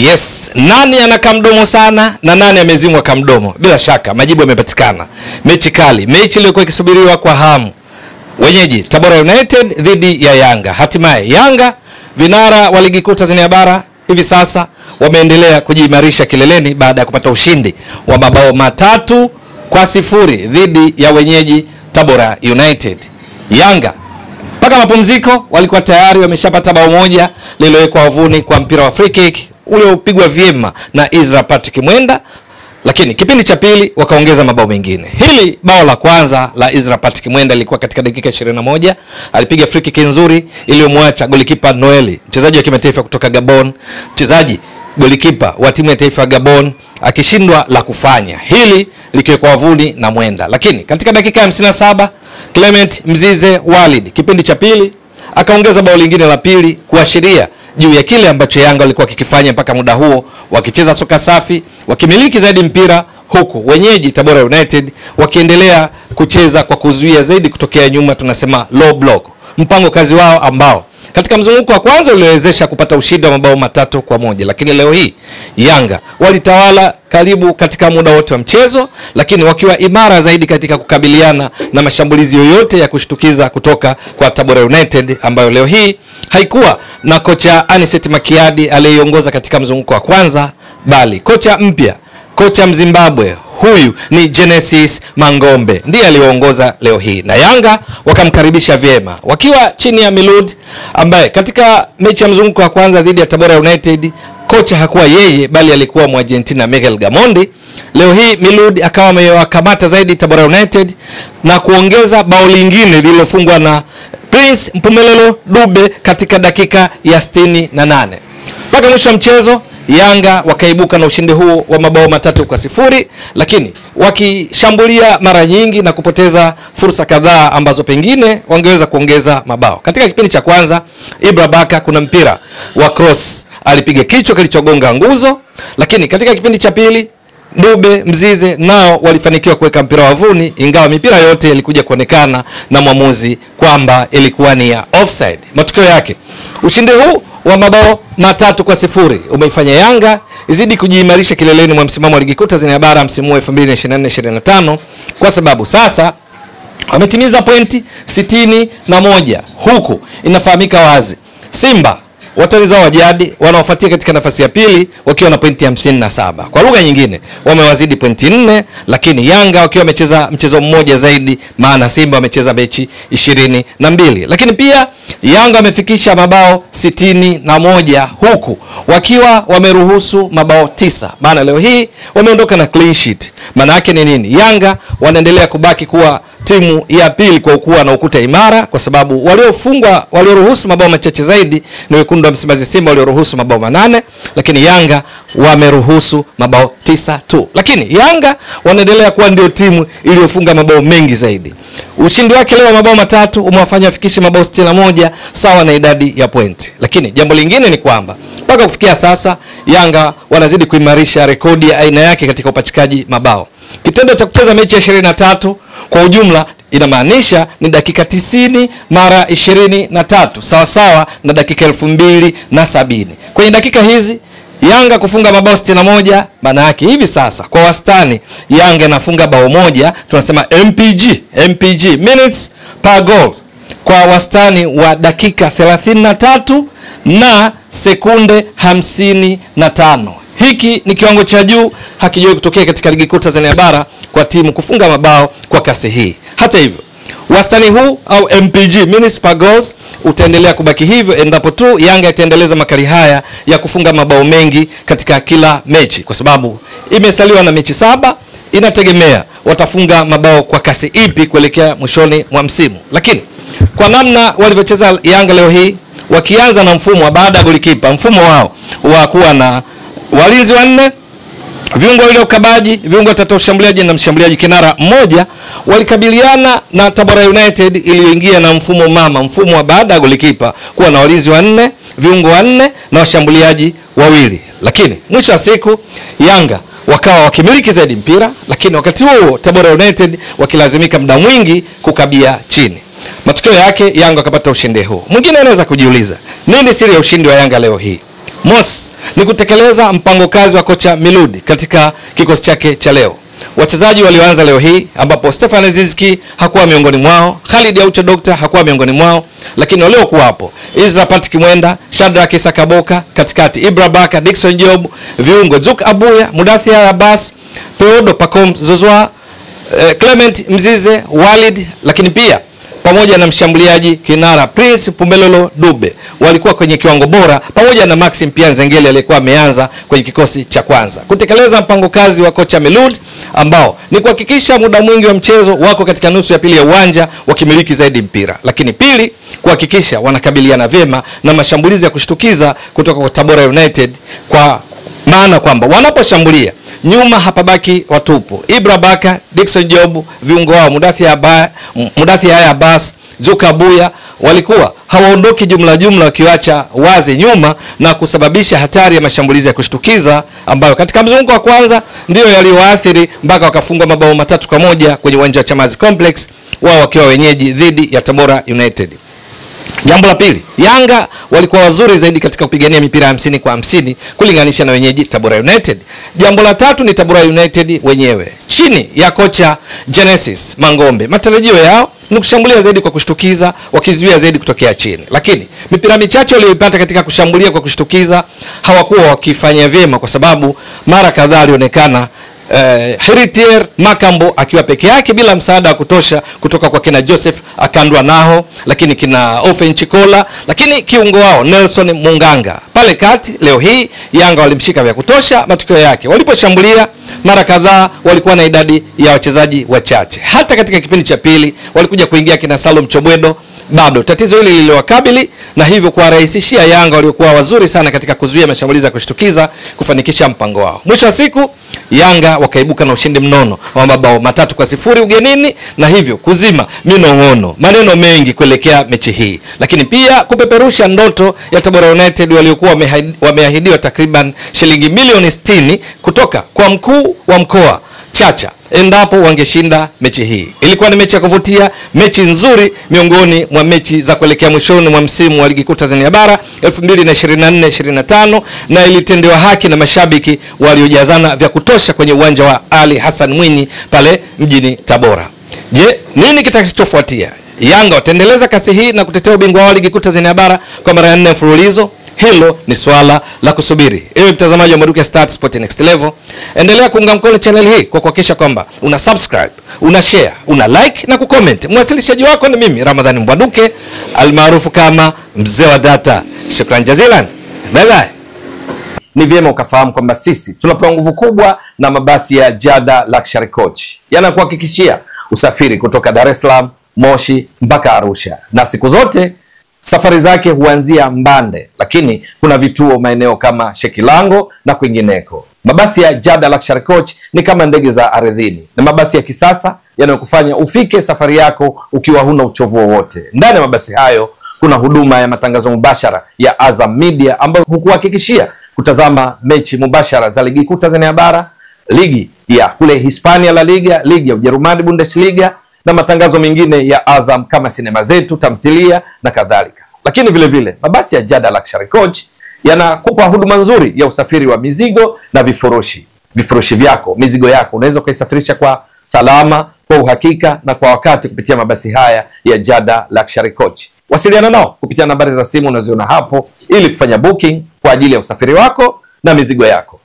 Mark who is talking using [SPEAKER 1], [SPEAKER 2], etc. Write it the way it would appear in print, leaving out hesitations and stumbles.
[SPEAKER 1] Yes, nani anaka mdomo sana na nani amezimwa kamdomo? Bila shaka majibu yamepatikana. Mechi kali, mechi iliyokuwa ikisubiriwa kwa hamu. Wenyeji Tabora United dhidi ya Yanga. Hatimaye Yanga, vinara wa ligi kuu Tanzania bara, hivi sasa wameendelea kujiimarisha kileleni baada ya kupata ushindi wa mabao 3-0 dhidi ya wenyeji Tabora United. Yanga mpaka mapumziko walikuwa tayari wameshapata bao moja lililowekwa wavuni kwa mpira wa free kick uliopigwa vyema na Israel Patrick Mwenda, lakini kipindi cha pili wakaongeza mabao mengine. Hili bao la kwanza la Israel Patrick Mwenda lilikuwa katika dakika 21, alipiga free kick nzuri iliyomwacha golikipa Noeli, mchezaji wa kimataifa kutoka Gabon, mchezaji golikipa wa timu ya taifa ya Gabon, akishindwa la kufanya. Hili likiwekwa wavuni na Mwenda. Lakini katika dakika ya 57 Clement Mzize Walid kipindi cha pili akaongeza bao lingine la pili kuashiria juu ya kile ambacho Yanga walikuwa kikifanya mpaka muda huo, wakicheza soka safi, wakimiliki zaidi mpira, huku wenyeji Tabora United wakiendelea kucheza kwa kuzuia zaidi kutokea nyuma, tunasema low block, mpango kazi wao ambao katika mzunguko wa kwanza uliwezesha kupata ushindi wa mabao 3-1. Lakini leo hii Yanga walitawala karibu katika muda wote wa mchezo, lakini wakiwa imara zaidi katika kukabiliana na mashambulizi yoyote ya kushtukiza kutoka kwa Tabora United, ambayo leo hii haikuwa na kocha Anicet Makiadi aliyeongoza katika mzunguko wa kwanza, bali kocha mpya, kocha Mzimbabwe, huyu ni Genesis Mangombe, ndiye aliongoza leo hii, na Yanga wakamkaribisha vyema wakiwa chini ya Milud, ambaye katika mechi ya mzunguko wa kwanza dhidi ya Tabora United kocha hakuwa yeye bali alikuwa Mwargentina Miguel Gamondi. Leo hii Milud akawa amewakamata zaidi Tabora United na kuongeza bao lingine lililofungwa na Prince Mpumelelo Dube katika dakika ya 68. Mpaka mwisho wa mchezo Yanga wakaibuka na ushindi huo wa mabao 3-0, lakini wakishambulia mara nyingi na kupoteza fursa kadhaa ambazo pengine wangeweza kuongeza mabao. Katika kipindi cha kwanza Ibra Baka kuna mpira wa cross alipiga kichwa kilichogonga nguzo, lakini katika kipindi cha pili Dube, Mzize nao walifanikiwa kuweka mpira wavuni, ingawa mipira yote ilikuja kuonekana na mwamuzi kwamba ilikuwa ni ya offside. Matokeo yake ushindi huu wa mabao 3-0 umeifanya Yanga izidi kujiimarisha kileleni mwa msimamo wa ligi kuu Tanzania bara msimu wa 2024-2025, kwa sababu sasa wametimiza pointi 61, huku inafahamika wazi Simba watani zao wa jadi wanaofuatia katika nafasi ya pili wakiwa na pointi 57. Kwa lugha nyingine wamewazidi pointi 4, lakini Yanga wakiwa wamecheza mchezo mmoja zaidi, maana Simba wamecheza mechi 22. Lakini pia Yanga wamefikisha mabao 61 huku wakiwa wameruhusu mabao 9. Maana leo hii wameondoka na clean sheet. Maana yake ni nini? Yanga wanaendelea kubaki kuwa timu ya pili kwa ukuwa na ukuta imara, kwa sababu walioruhusu mabao machache zaidi ni wekundu wa Msimbazi Simba walioruhusu mabao 8, lakini Yanga wameruhusu mabao 9 tu. Lakini Yanga wanaendelea kuwa ndio timu iliyofunga mabao mengi zaidi. Ushindi wake leo mabao 3 umewafanya wafikishe mabao 61 sawa na idadi ya pointi. Lakini jambo lingine ni kwamba mpaka kufikia sasa Yanga wanazidi kuimarisha rekodi ya aina yake katika upachikaji mabao. Kitendo cha kucheza mechi ya 23 kwa ujumla inamaanisha ni dakika 90 mara 23 sawa sawa na dakika 2070. Kwenye dakika hizi Yanga kufunga mabao 61, maana yake hivi sasa kwa wastani Yanga inafunga bao moja, tunasema MPG minutes per goal, kwa wastani wa dakika 33 na sekunde 55. Hiki ni kiwango cha juu, hakijawahi kutokea katika ligi kuu Tanzania bara kwa timu kufunga mabao kwa kasi hii. Hata hivyo, wastani huu au MPG minutes per goals utaendelea kubaki hivyo endapo tu Yanga itaendeleza makali haya ya kufunga mabao mengi katika kila mechi, kwa sababu imesaliwa na mechi 7, inategemea watafunga mabao kwa kasi ipi kuelekea mwishoni mwa msimu. Lakini kwa namna walivyocheza Yanga leo hii, wakianza na mfumo wa baada ya golikipa, mfumo wao wa kuwa na walinzi 4, viungo wale ukabaji, viungo 3 ushambuliaji na mshambuliaji kinara mmoja, walikabiliana na Tabora United iliyoingia na mfumo mama, mfumo wa baada ya golikipa kuwa na walinzi 4, viungo 4 na washambuliaji 2. Lakini mwisho wa siku Yanga wakawa wakimiliki zaidi mpira, lakini wakati huo Tabora United wakilazimika muda mwingi kukabia chini. Matokeo yake Yanga wakapata ushindi huu. Mwingine anaweza kujiuliza, nini siri ya ushindi wa Yanga leo hii? Mosi ni kutekeleza mpango kazi wa kocha Miludi katika kikosi chake cha leo. Wachezaji walioanza leo hii ambapo Stefan Azizki hakuwa miongoni mwao, Khalid Aucho Doctor hakuwa miongoni mwao, lakini waliokuwa hapo Isra Patrick Mwenda, Shadrack Issa Kaboka, katikati Ibra Baka, Dickson Job, viungo Zuk Abuya, Mudathir Abbas, Peodo Pacom Zouzoua, Clement Mzize, Walid, lakini pia pamoja na mshambuliaji kinara Prince Pumelolo Dube walikuwa kwenye kiwango bora, pamoja na Maxim Pianzengeli aliyekuwa ameanza kwenye kikosi cha kwanza. Kutekeleza mpango kazi wa kocha Melud ambao ni kuhakikisha muda mwingi wa mchezo wako katika nusu ya pili ya uwanja wakimiliki zaidi mpira, lakini pili kuhakikisha wanakabiliana vyema na mashambulizi ya kushtukiza kutoka kwa Tabora United, kwa maana kwamba wanaposhambulia nyuma hapabaki watupu. Ibra Baka, Dickson Job, viungo wao Mudathir Abbas, Zuk Abuya walikuwa hawaondoki jumla wakiwacha wazi nyuma na kusababisha hatari ya mashambulizi ya kushtukiza ambayo katika mzunguko wa kwanza ndio yaliyoathiri mpaka wakafungwa mabao 3-1 kwenye uwanja wa Chamazi Complex, wao wakiwa wenyeji dhidi ya Tabora United. Jambo la pili, Yanga walikuwa wazuri zaidi katika kupigania mipira 50 kwa 50 kulinganisha na wenyeji Tabora United. Jambo la tatu ni Tabora United wenyewe chini ya kocha Genesis Mangombe, matarajio yao ni kushambulia zaidi kwa kushtukiza, wakizuia zaidi kutokea chini, lakini mipira michache walioipata katika kushambulia kwa kushtukiza hawakuwa wakifanya vyema, kwa sababu mara kadhaa alionekana Heritier Makambo akiwa peke yake bila msaada wa kutosha kutoka kwa kina Joseph Akandwa Naho, lakini kina Ofen Chikola, lakini kiungo wao Nelson Munganga. Pale kati leo hii Yanga walimshika vya kutosha. Matokeo yake waliposhambulia mara kadhaa walikuwa na idadi ya wachezaji wachache. Hata katika kipindi cha pili walikuja kuingia kina Salum Chobwedo, bado tatizo hili liliwakabili na hivyo kuwarahisishia Yanga waliokuwa wazuri sana katika kuzuia mashambulizi ya kushtukiza kufanikisha mpango wao. Mwisho wa siku Yanga wakaibuka na ushindi mnono wa mabao 3-0 ugenini, na hivyo kuzima minong'ono, maneno mengi kuelekea mechi hii, lakini pia kupeperusha ndoto ya Tabora United waliokuwa wameahidiwa takriban shilingi milioni 60 kutoka kwa mkuu wa mkoa Chacha endapo wangeshinda mechi hii. Ilikuwa ni mechi ya kuvutia, mechi nzuri miongoni mwa mechi za kuelekea mwishoni mwa msimu wa Ligi Kuu Tanzania Bara 2024-25, na ilitendewa haki na mashabiki waliojazana vya kutosha kwenye uwanja wa Ali Hassan Mwinyi pale mjini Tabora. Je, nini kitakachofuatia? Yanga wataendeleza kasi hii na kutetea ubingwa wa Ligi Kuu Tanzania Bara kwa mara ya 4 mfululizo? Hilo ni swala la kusubiri. Ewe mtazamaji wa Mbwaduke Stats Sport Next Level, endelea kuunga mkono channel hii kwa kuhakikisha kwamba una subscribe, una share, una like na kucomment. Mwasilishaji wako ni mimi Ramadhani Mbwaduke almaarufu kama Mzee wa Data. Shukran jazilan. Bye bye. Ni vyema ukafahamu kwamba sisi tunapewa nguvu kubwa na mabasi ya Jada Luxury Coach. Yanakuhakikishia usafiri kutoka Dar es Salaam, Moshi mpaka Arusha, na siku zote safari zake huanzia Mbande, lakini kuna vituo maeneo kama Shekilango na kwingineko. Mabasi ya Jada Luxury Coach ni kama ndege za ardhini. Ni mabasi ya kisasa yanayokufanya ufike safari yako ukiwa huna uchovu wowote. Ndani ya mabasi hayo kuna huduma ya matangazo mubashara ya Azam Media ambayo hukuhakikishia kutazama mechi mubashara za Ligi Kuu Tanzania Bara, ligi ya kule Hispania La Liga, ligi ya Ujerumani Bundesliga, na matangazo mengine ya Azam kama sinema zetu, tamthilia na kadhalika. Lakini vile vile mabasi ya Jada Luxury Coach yanakupa huduma nzuri ya usafiri wa mizigo na vifurushi. Vifurushi vyako, mizigo yako unaweza kuisafirisha kwa salama, kwa uhakika na kwa wakati kupitia mabasi haya ya Jada Luxury Coach. Wasiliana nao kupitia nambari za simu unaziona hapo ili kufanya booking kwa ajili ya usafiri wako na mizigo yako.